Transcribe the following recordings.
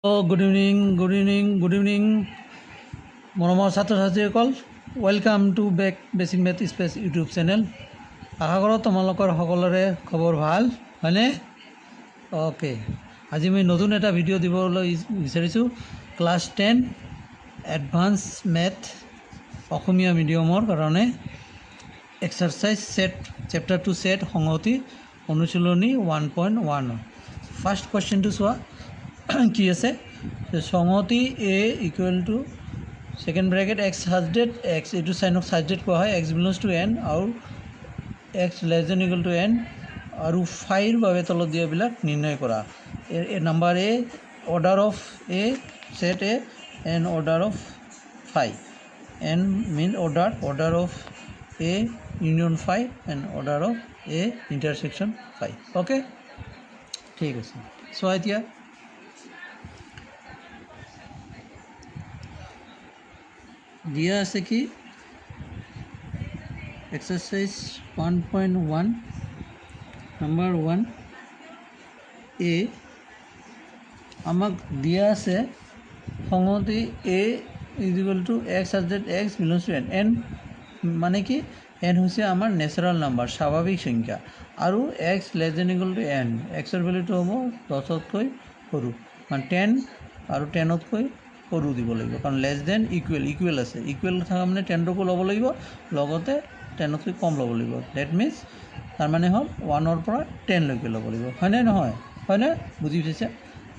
Good evening মৰমৰ ছাত্ৰ ছাত্ৰীসকল, welcome to back basic math space YouTube channel. আশা কৰোঁ তোমালোকৰ সকলোৰে খবৰ ভাল হয়নে? অ'কে, আজি মই নতুন এটা ভিডিঅ' দিবলৈ বিচাৰিছোঁ। ক্লাছ 10 এডভান্স মেথ অসমীয়া মিডিয়ামৰ কাৰণে এক্সাৰচাইজ ছেট চেপ্টাৰ 2 ছেট সংহতি অনুশীলনী 1.1 ফাৰ্ষ্ট কুৱেশ্যনটো চোৱা কি আছে। সংহতি a equal to second bracket x সাজডেট x, এইটো সাইনক সাজডেট কোৱা হয়। এক্স বিলংছ টু এন আৰু x less than equal to N আৰু ফাইৰ বাবে তলত দিয়াবিলাক নিৰ্ণয় কৰা। Number A order of A set A N order of fi, N mein order of A union fi and order of A intersection fi. Okay, ঠিক আছে। চোৱা এতিয়া দিয়া আছে কি এক্সাৰচাইজ 1.1 নাম্বাৰ 1 এ আমাক দিয়া আছে সংহতি এ is equal to x সাজডেট x belongs two N. N মানে কি? এন হৈছে আমাৰ নেচাৰেল নাম্বাৰ, স্বাভাৱিক সংখ্যা, আৰু x less than equal to n, এক্সৰ ভেলুটো হ'ব 10তকৈ সৰু, মানে 10 আৰু 10তকৈ সৰু দিব লাগিব, কাৰণ লেছ দেন ইকুৱেল আছে। ইকুৱেল থকা মানে 10টকো ল'ব লাগিব, লগতে 10তকৈ কম ল'ব লাগিব। ডেট মিনছ তাৰমানে হ'ল 1ৰ পৰা 10লৈকে ল'ব লাগিব, হয়নে নহয়? হয়নে? বুজি পাইছে?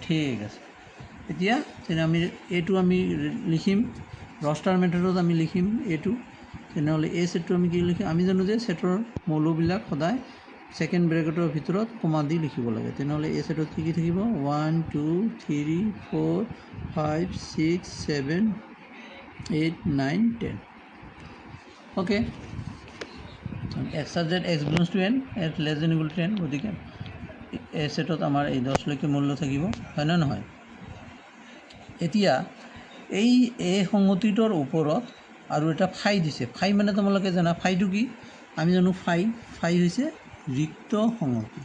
ঠিক আছে। এতিয়া আমি এইটো আমি লিখিম ৰষ্টাৰ মেথডত, আমি লিখিম এইটো। তেনেহ'লে এই ছেটটো আমি কি লিখিম? আমি জানো যে ছেটৰ মৌলবিলাক সদায় ছেকেণ্ড ব্ৰেকেটৰ ভিতৰত কমা দি লিখিব লাগে। তেনেহ'লে এই ছেটত কি থাকিব? 1 2 3 4 5 6 7 8 9 10। Okay, x সাজডেট x belongs two N, x less than equal two 10, গতিকে এই ছেটত আমাৰ এই 10লৈকে মূল্য থাকিব, হয় নে নহয়? এতিয়া এই সংহতিটোৰ ওপৰত আৰু এটা ফাই দিছে। ফাই মানে তোমালোকে জানা ফাইটো কি? আমি জানো ফাই হৈছে ৰিক্ত সংহতি।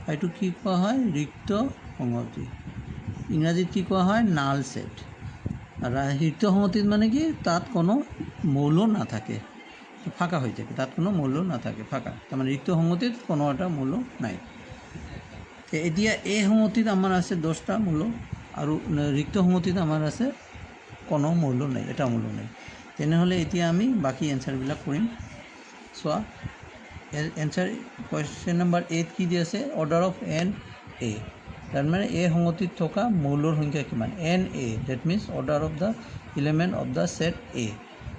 ফাইটো কি কোৱা হয়? ৰিক্ত সংহতি। ইংৰাজীত কি কোৱা হয়? নাল ছেট। আৰু ৰিক্ত সংহতিত মানে কি? তাত কোনো মৌল নাথাকে, ফাঁকা হৈ থাকে, তাত কোনো মৌল নাথাকে, ফাঁকা। তাৰমানে ৰিক্ত সংহতিত কোনো এটা মৌল নাই। এতিয়া এই সংহতিত আমাৰ আছে 10টা মৌল, আৰু ৰিক্ত সংহতিত আমাৰ আছে কোনো মৌল নাই, এটা মৌল নাই। তেনেহ'লে এতিয়া আমি বাকী এনচাৰবিলাক কৰিম। চোৱা এনচাৰ কুৱেশ্যন নম্বৰ 8 কি দি আছে? অৰ্ডাৰ অফ এন এ, তাৰমানে এই সংহতিত থকা মৌলৰ সংখ্যা কিমান? N A, that means order of the element of the set A,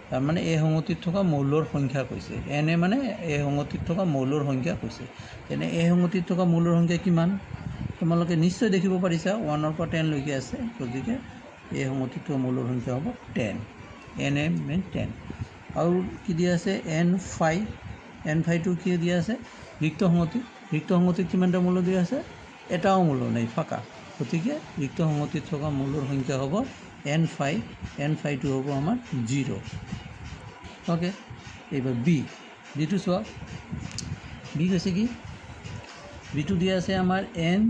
তাৰমানে এই সংহতিত থকা মৌলৰ সংখ্যা কৈছে। এন এ মানে এই সংহতিত থকা মৌলৰ সংখ্যা কৈছে। তেনে এই সংহতিত থকা মৌলৰ সংখ্যা কিমান? তোমালোকে নিশ্চয় দেখিব পাৰিছা 1ৰ পৰা 10লৈকে আছে, গতিকে এই সংহতিত থকা মৌলৰ সংখ্যা হ'ব 10। এন এ মিন 10। আৰু কি দিয়া আছে? এন ফাইটো কি দিয়া আছে? ৰিক্ত সংহতিত কিমানটা মৌল দিয়া আছে? এটাও মৌল নাই, ফাঁকা। গতিকে ৰিক্ত সংহতিত থকা মৌলৰ সংখ্যা হ'ব এন ফাইটো হ'ব আমাৰ 0। অ'কে, এইবাৰ বিটো চোৱা। বি হৈছে কি? বিটো দিয়া আছে আমাৰ এন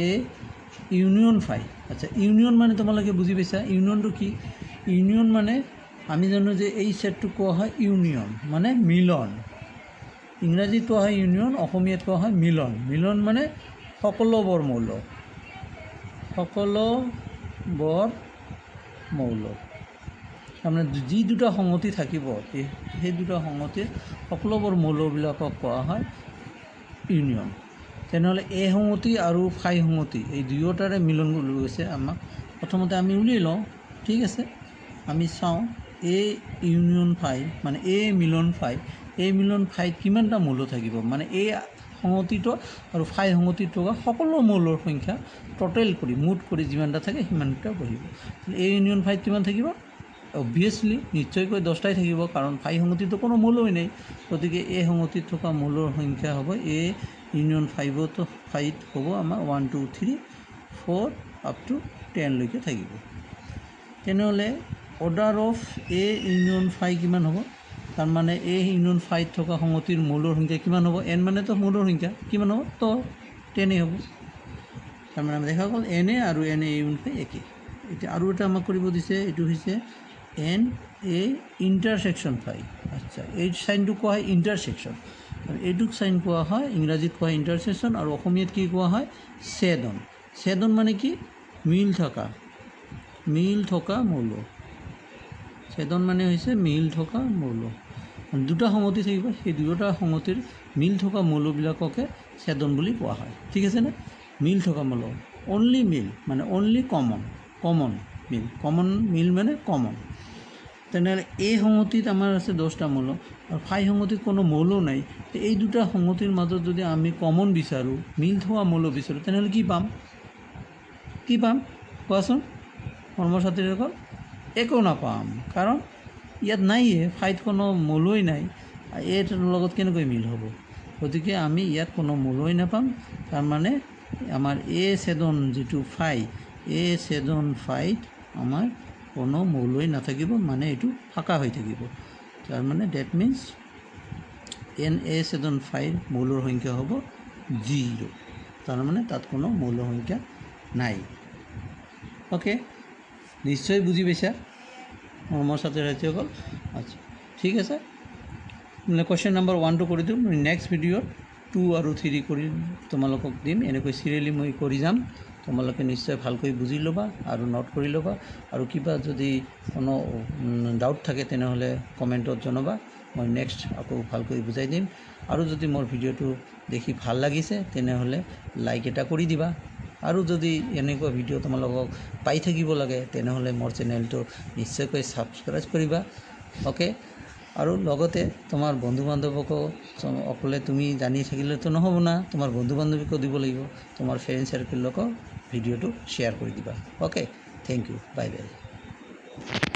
এ ইউনিয়ন ফাই। আচ্ছা, ইউনিয়ন মানে তোমালোকে বুজি পাইছা? ইউনিয়নটো কি? ইউনিয়ন মানে আমি জানো যে এই ছেটটো কোৱা হয় ইউনিয়ন, মানে মিলন। ইংৰাজীত কোৱা হয় ইউনিয়ন, অসমীয়াত কোৱা হয় মিলন। মিলন মানে সকলোবোৰ মৌল, তাৰমানে যি দুটা সংহতি থাকিব, সেই দুটা সংহতিৰ সকলোবোৰ মৌলবিলাকক কোৱা হয় ইউনিয়ন। তেনেহ'লে এ সংহতি আৰু ফাই সংহতি এই দুয়োটাৰে মিলন বুলি কৈছে আমাক। প্ৰথমতে আমি উলিয়াই লওঁ, ঠিক আছে। আমি চাওঁ এ ইউনিয়ন ফাই মানে এ মিলন ফাইত কিমানটা মৌল থাকিব, মানে এই সংহতিটো আৰু ফাই সংহতিত থকা সকলো মৌলৰ সংখ্যা টোটেল কৰি মুঠ কৰি যিমানটা থাকে সিমানটা বহিব। এ ইউনিয়ন ফাইত কিমান থাকিব? অবভিয়াছলি নিশ্চয়কৈ 10টাই থাকিব, কাৰণ ফাই সংহতিতো কোনো মৌলই নাই। গতিকে এই সংহতিত থকা মৌলৰ সংখ্যা হ'ব এ ইউনিয়ন ফাইত হ'ব আমাৰ 1 2 3 4 আপ টু 10লৈকে থাকিব। তেনেহ'লে অৰ্ডাৰ অফ এ ইউনিয়ন ফাই কিমান হ'ব? তাৰমানে এ ইউনিয়ন ফাইত থকা সংহতিৰ মৌলৰ সংখ্যা কিমান হ'ব? এন মানেতো মৌলৰ সংখ্যা কিমান হ'ব? তো 10 হ'ব। তাৰমানে আমি দেখা গ'ল এন এ আৰু এন এ ইউনিফাই একে। এতিয়া আৰু এটা আমাক কৰিব দিছে, এইটো হৈছে এন এ ইণ্টাৰছেকশ্যন ফাই। আচ্ছা, এই চাইনটো কোৱা হয় ইণ্টাৰছেকশ্যন, আৰু এইটোক চাইন কোৱা হয় ইংৰাজীত কোৱা হয় ইণ্টাৰছেকশ্যন, আৰু অসমীয়াত কি কোৱা হয় ছেদন। ছেদন মানে কি মিল থকা মৌল। ছেদন মানে হৈছে মিল থকা মৌল। দুটা সংগতি থাকিব, সেই দুয়োটা সংগতিৰ মিল থকা মৌলবিলাককে ছেদন বুলি কোৱা হয়। ঠিক আছেনে? মিল থকা মৌল, অনলি মিল মানে অনলি কমন মিল মানে কমন। তেনেহ'লে এই সংগতিত আমাৰ আছে 10টা মৌল, আৰু ফাই সংগতিত কোনো মৌলো নাই। এই দুটা সংগতিৰ মাজত যদি আমি কমন বিচাৰোঁ, মিল থকা মৌল বিচাৰোঁ, তেনেহ'লে কি পাম কোৱাচোন মৰমৰ ছাত্ৰীসকল? একো নাপাম, কাৰণ ইয়াত নাইয়ে, ফাইত কোনো মৌলই নাই, এইটোৰ লগত কেনেকৈ মিল হ'ব? গতিকে আমি ইয়াত কোনো মৌলই নাপাম। তাৰমানে আমাৰ এ ছেদন যিটো ফাই, এ ছেদন ফাইত আমাৰ কোনো মৌলই নাথাকিব, মানে এইটো ফাঁকা হৈ থাকিব। তাৰমানে ডেট মিনছ এন এ ছেদন ফাইৰ মৌলৰ সংখ্যা হ'ব 0, তাৰমানে তাত কোনো মৌল সংখ্যা নাই। অ'কে, নিশ্চয় বুজি পাইছা মৰমৰ ছাত্ৰ ছাত্ৰীসকল? আচ্ছা, ঠিক আছে, কুৱেশ্যন নম্বৰ 1টো কৰি দিওঁ। নেক্সট ভিডিঅ'ত 2 আৰু 3 কৰি তোমালোকক দিম। এনেকৈ চিৰিয়েলি মই কৰি যাম। তোমালোকে নিশ্চয় ভালকৈ বুজি ল'বা আৰু নোট কৰি ল'বা, আৰু কিবা যদি কোনো ডাউট থাকে তেনেহ'লে কমেণ্টত জনাবা, মই নেক্সট আকৌ ভালকৈ বুজাই দিম। আৰু যদি মোৰ ভিডিঅ'টো দেখি ভাল লাগিছে তেনেহ'লে লাইক এটা কৰি দিবা, আৰু যদি এনেকুৱা ভিডিঅ' তোমালোকক পাই থাকিব লাগে তেনেহ'লে মোৰ চেনেলটো নিশ্চয়কৈ ছাবস্ক্ৰাইব কৰিবা। অ'কে, আৰু লগতে তোমাৰ বন্ধু বান্ধৱকো অকলে তুমি জানি থাকিলেতো নহ'ব না, তোমাৰ বন্ধু বান্ধৱীকো দিব লাগিব, তোমাৰ ফ্ৰেণ্ড চাৰ্কেলকো ভিডিঅ'টো শ্বেয়াৰ কৰি দিবা। Okay, thank you, bye by.